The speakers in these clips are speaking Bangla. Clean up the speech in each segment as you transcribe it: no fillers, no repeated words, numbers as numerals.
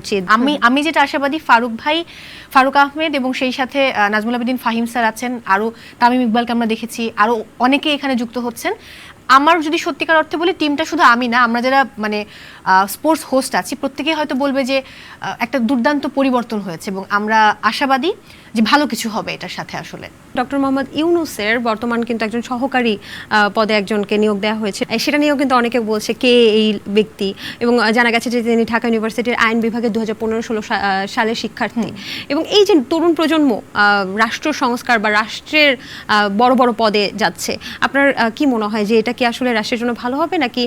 উচিত। আমি যেটা আশাবাদী, ফারুক আহমেদ এবং সেই সাথে নাজমুল আবেদিন ফাহিম স্যার আছেন, আরো তামিম ইকবালকে আমরা দেখেছি, আরো অনেকে এখানে যুক্ত হচ্ছেন। আমার যদি সত্যিকার অর্থে বলি, টিমটা শুধু আমি না, আমরা যারা মানে স্পোর্টস হোস্ট আছি প্রত্যেকেই হয়তো বলবে যে একটা দুর্দান্ত পরিবর্তন হয়েছে এবং আমরা আশাবাদী যে ভালো কিছু হবে এটার সাথে। আসলে ডক্টর মোহাম্মদ ইউনূসের বর্তমান কিন্তু একজন সহকারী পদে একজনকে নিয়োগ দেওয়া হয়েছে, সেটা নিয়েও কিন্তু অনেকে বলছে কে এই ব্যক্তি, এবং জানা গেছে যে তিনি ঢাকা ইউনিভার্সিটির আইন বিভাগে 2015-16 সালের শিক্ষার্থী। এবং এই যে তরুণ প্রজন্ম রাষ্ট্র সংস্কার বা রাষ্ট্রের বড় বড় পদে যাচ্ছে, আপনার কি মনে হয় যে এটা কি আসলে রাষ্ট্রের জন্য ভালো হবে, নাকি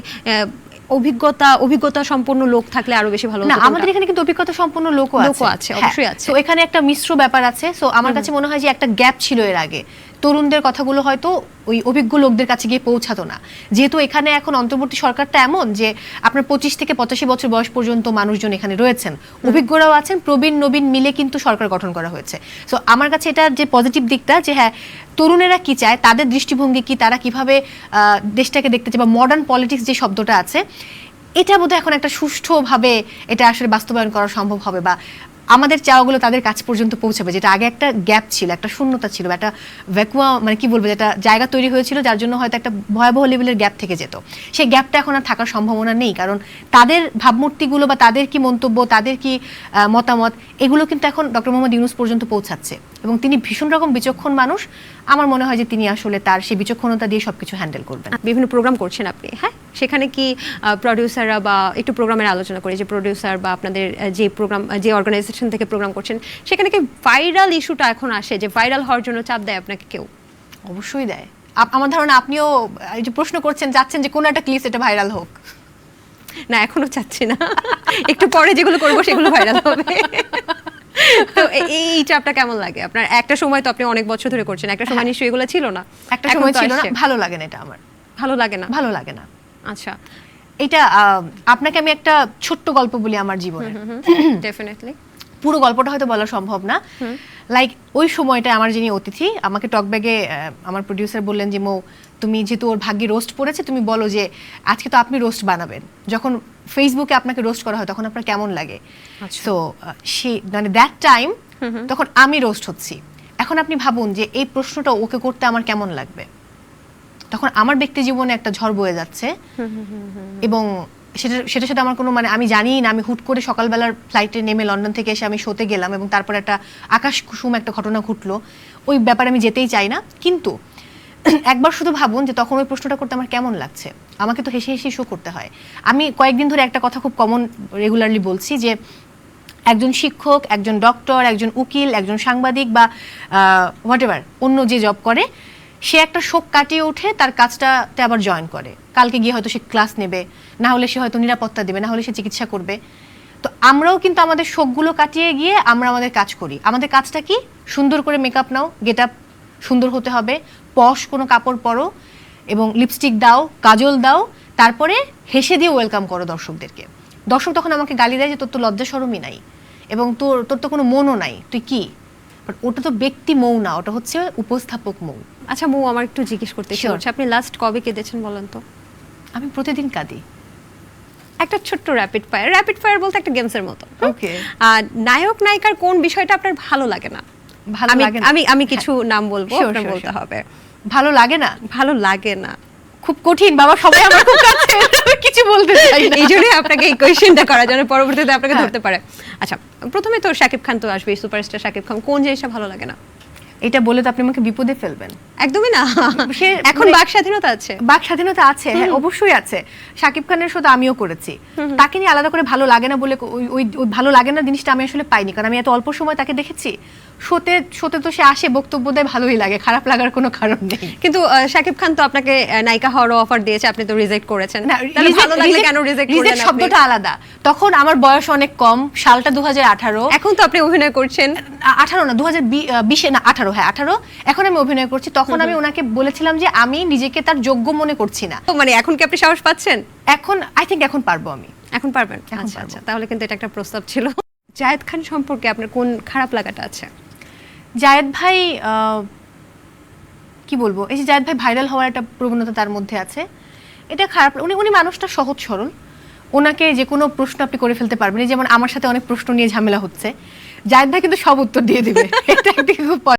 অভিজ্ঞতা সম্পন্ন লোক থাকলে আরো বেশি ভালো হতো? না, আমাদের এখানে কিন্তু অভিজ্ঞতা সম্পন্ন লোকও আছে, অবশ্যই আছে। তো এখানে একটা মিশ্র ব্যাপার আছে। সো আমার কাছে মনে হয় যে একটা গ্যাপ ছিল এর আগে, তরুণদের কথাগুলো হয়তো ওই অভিজ্ঞ লোকদের কাছে গিয়ে পৌঁছাতো না। যেহেতু এখানে এখন অন্তর্বর্তী সরকারটা এমন যে আপনার 25 থেকে 85 বছর বয়স পর্যন্ত মানুষজন এখানে রয়েছেন, অভিজ্ঞরাও আছেন, প্রবীণ নবীন মিলে কিন্তু সরকার গঠন করা হয়েছে। সো আমার কাছে এটা যে পজিটিভ দিকটা, যে হ্যাঁ তরুণেরা কি চায়, তাদের দৃষ্টিভঙ্গি কি, তারা কিভাবে দেশটাকে দেখতে চায়, বা মডার্ন পলিটিক্স যে শব্দটা আছে, এটা বোধহয় এখন একটা সুষ্ঠুভাবে এটা আসলে বাস্তবায়ন করা সম্ভব হবে, বা আমাদের চাওয়াগুলো তাদের কাছ পর্যন্ত পৌঁছাবে। যেটা আগে একটা গ্যাপ ছিল, একটা শূন্যতা ছিল, একটা ভ্যাকুয়া, মানে কি বলবো, যেটা জায়গা তৈরি হয়েছিল যার জন্য হয়তো একটা ভয়াবহ লেভেলের গ্যাপ থেকে যেত। সেই গ্যাপটা এখন আর থাকার সম্ভাবনা নেই, কারণ তাদের ভাবমূর্তিগুলো বা তাদের কি মন্তব্য, তাদের কি মতামত, এগুলো কিন্তু এখন ডক্টর মোহাম্মদ ইউনূস পর্যন্ত পৌঁছাচ্ছে। এবং তিনি ভীষণ রকম বিচক্ষণ মানুষ। আমার মনে হয় যে তিনি আসলে তার সেই বিচক্ষণতা দিয়ে সবকিছু হ্যান্ডেল করবেন। বিভিন্ন প্রোগ্রাম করছেন আপনি, হ্যাঁ, সেখানে কি প্রডিউসাররা, বা একটু প্রোগ্রামের আলোচনা করি, যে প্রডিউসার বা আপনাদের যে প্রোগ্রাম, যে অর্গানাইজেশন থেকে প্রোগ্রাম করছেন, সেখানে কি ভাইরাল ইস্যুটা এখন আসে, যে ভাইরাল হওয়ার জন্য চাপ দেয় আপনাকে কেউ? অবশ্যই দেয়। আমার ধারণা আপনিও এই যে প্রশ্ন করছেন, চাচ্ছেন যে কোনো একটা ক্লিপ এটা ভাইরাল হোক। না, এখনো চাচ্ছি না, একটু পরে যেগুলো করবো সেগুলো ভাইরাল হবে। তো এই চাপটা কেমন লাগে আপনার? একটা সময় তো আপনি অনেক বছর ধরে করছেন, একটা সময় নিশ্চয়ই এগুলো ছিল না। একটা সময় ছিল না, ভালো লাগে না, এটা আমার ভালো লাগে না। ভালো লাগে না। আচ্ছা, এটা আপনাকে আমি একটা ছোট্ট গল্প বলি আমার জীবনের। ডেফিনেটলি। পুরো গল্পটা হয়তো বলা সম্ভব না। লাইক ওই সময়টা আমার যিনি অতিথি, আমাকে টকব্যাগে আমার প্রডিউসার বললেন যে মৌ, তুমি যেহেতু ওর ভাগ্যে রোস্ট পড়েছে, তুমি বলো যে আজকে তো আপনি রোস্ট বানাবেন, যখন ফেসবুকে আপনাকে রোস্ট করা হয় তখন আপনার কেমন লাগে। সো সে মানে দ্যাট টাইম তখন আমি রোস্ট হচ্ছি। এখন আপনি ভাবুন যে এই প্রশ্নটা ওকে করতে আমার কেমন লাগবে। তখন আমার ব্যক্তি জীবনে একটা ঝড় বয়ে যাচ্ছে, এবং সেটা সেটা আমার কোনো মানে আমি জানি না। আমি হুট করে সকালবেলার ফ্লাইটে নেমে লন্ডন থেকে এসে আমি শোতে গেলাম, এবং তারপর একটা আকাশ কুসুম একটা ঘটনা ঘটলো। ওই ব্যাপারে আমি যেতেই চাই না, কিন্তু একবার শুধু ভাবুন যে তখন ওই প্রশ্নটা করতে আমার কেমন লাগছে। আমাকে তো হেসে হেসে শো করতে হয়। আমি কয়েকদিন ধরে একটা কথা খুব কমন রেগুলারলি বলছি, যে একজন শিক্ষক, একজন ডক্টর, একজন উকিল, একজন সাংবাদিক, বা হোয়াট এভার অন্য যে জব করে, সে একটা শোক কাটিয়ে উঠে তার কাজটাতে আবার জয়েন করে। কালকে গিয়ে হয়তো সে ক্লাস নেবে, না হলে সে হয়তো নিরাপত্তা দেবে, না হলে সে চিকিৎসা করবে। তো আমরাও কিন্তু আমাদের শোকগুলো কাটিয়ে গিয়ে আমরা আমাদের কাজ করি। আমাদের কাজটা কি? সুন্দর করে মেকআপ নাও, গেট আপ সুন্দর হতে হবে, পশ কোনো কাপড় পরো, এবং লিপস্টিক দাও, কাজল দাও, তারপরে হেসে দিয়ে ওয়েলকাম করো দর্শকদেরকে। দর্শক তখন আমাকে গালি দেয় যে তোর তো লজ্জা শরমই নাই, এবং তোর তো কোনো মনও নাই, তুই কি? বাট ওটা তো ব্যক্তি মৌ না, ওটা হচ্ছে উপস্থাপক মৌ। আচ্ছা মৌ, আমার একটু জিজ্ঞেস করতে ইচ্ছে হচ্ছে, আপনি লাস্ট কবে কেঁদেছেন বলেন তো? আমি প্রতিদিন কাঁদি। একটা ছোট্ট র্যাপিড ফায়ার বলতে একটা গেমসের মতো। ওকে। নায়ক নায়িকার কোন বিষয়টা আপনার ভালো লাগে না? ভালো লাগে না, আমি কিছু নাম বলবো, আপনার বলতে হবে। ভালো লাগে না? ভালো লাগে না খুব কঠিন বাবা, সবাই আমার খুব কাছে, আমি কিছু বলতে চাই না। এই জন্যই আপনাকে এই কোয়েশ্চেনটা করা, যেন পরবর্তীতে আপনাকে ধরতে পারে। আচ্ছা, প্রথমে তো শাকিব খান তো আসবে, সুপারস্টার শাকিব খান। কোন জিনিসটা ভালো লাগে না? এটা বলে তো আপনি আমাকে বিপদে ফেলবেন। একদমই না, এখন বাক স্বাধীনতা আছে। বাক স্বাধীনতা আছে, হ্যাঁ অবশ্যই আছে। শাকিব খানের সাথে আমিও করেছি, তাকে নিয়ে আলাদা করে ভালো লাগে না বলে ওই ভালো লাগে না জিনিসটা আমি আসলে পাইনি, কারণ আমি এত অল্প সময় তাকে দেখেছি। শোতে তো সে আসে, বক্তব্য দেয়, ভালোই লাগে, খারাপ লাগার কোনো কারণ নেই। কিন্তু শাকিব খান তো আপনাকে নায়িকা হওয়ার অফার দিয়েছে, আপনি তো রিজেক্ট করেছেন। তাহলে ভালো লাগলে কেন রিজেক্ট করলেন? রিজেক্ট শব্দটা আলাদা, তখন আমার বয়স অনেক কম, সালটা 2018। এখন তো আপনি অভিনয় করছেন। 18 না, 2020 না 18, হ্যাঁ 18। এখন আমি অভিনয় করছি। তখন আমি ওনাকে বলেছিলাম যে আমি নিজেকে তার যোগ্য মনে করছি না। তো মানে এখন কি আপনি সাহস পাচ্ছেন? এখন আই থিংক এখন পারবো আমি। এখন পারবেন? আচ্ছা, তাহলে কিন্তু এটা একটা প্রস্তাব ছিল। জায়েদ খান সম্পর্কে আপনার কোন খারাপ লাগাটা আছে? জায়েদ ভাই কি বলবো, এই যে জায়েদ ভাই ভাইরাল হওয়ার একটা প্রবণতা তার মধ্যে আছে, এটা খারাপ। উনি মানুষটা সহজ সরল, ওনাকে যে কোনো প্রশ্ন আপনি করে ফেলতে পারবেন। এই যেমন আমার সাথে অনেক প্রশ্ন নিয়ে ঝামেলা হচ্ছে, জায়েদ ভাই কিন্তু সব উত্তর দিয়ে দিবে। এটা একদিকে খুব